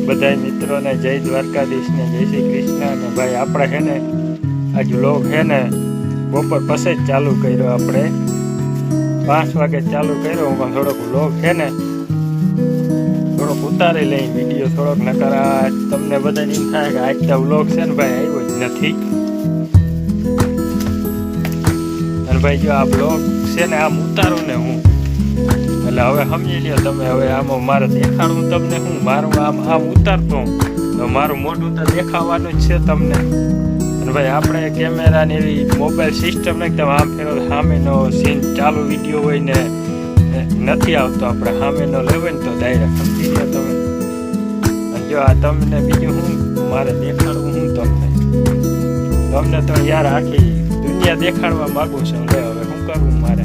બધા મિત્રોને જય દ્વારકાધીશ ને જય શ્રી કૃષ્ણ. અને ભાઈ આપણે છે ને આજ વ્લોગ છે ને બપોર પછી જ ચાલુ કર્યો. આપણે 5 વાગે ચાલુ કર્યો. હું થોડોક વ્લોગ છે ને થોડોક ઉતારી લઈ વિડીયો થોડોક નકર તમને બધાને એમ થાય કે આજ તો વ્લોગ છે ને ભાઈ આવ્યો જ નથી. અને ભાઈ જો આ વ્લોગ છે ને આમ ઉતારું ને હું એટલે હવે સમજી લ્યો તમે. હવે આમાં મારે દેખાડવું તમને હું મારું આમ ઉતારતો તો મારું મોઢું તો દેખાવાનું જ છે તમને. અને ભાઈ આપણે કેમેરાની એવી મોબાઈલ સિસ્ટમ ને તમે આમ ફેરો સામેનો સીન ચાલુ વિડીયો હોય ને નથી આવતો. આપણે સામેનો લેવો ને તો ડાયરેક્ટ સમજી લ્યો તમે. અને જો આ તમને બીજું હું મારે દેખાડવું હું તમને તો યાર આખી દુનિયા દેખાડવા માગું છું. હવે શું કરવું મારે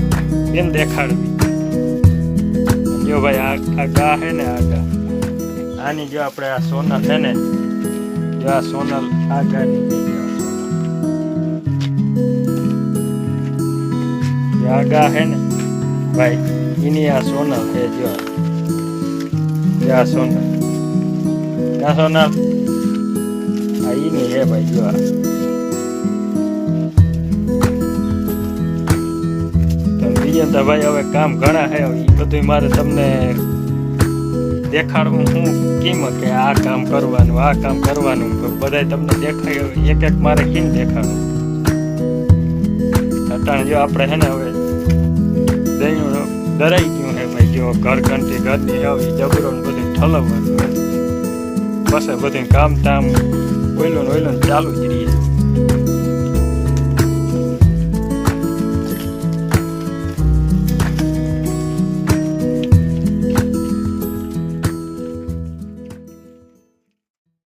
કેમ દેખાડવી. જો ભાઈ આ ગા હે ને આ ગા આની જો આપણે આ સોનલ છે ને જો આ સોનલ આ ગાની આ ગા હે ને ભાઈ એની આ સોનલ છે. જો આ સોનલ આ સોનલ આ એની હે ભાઈ. જો તો ભાઈ હવે કામ ઘણા છે. એ બધું મારે તમને દેખાડવું હું કેમ કે આ કામ કરવાનું બધા તમને દેખાય એક મારે કેમ દેખાડવું. અટાણ જો આપણે છે ને હવે દહીં ડરાઈ ગયું છે ભાઈ. જો ઘરની આવી જબરો ને બધું ઠલવવાનું પછી બધું કામ તામ ઓઈલો ચાલુ જ રહીએ.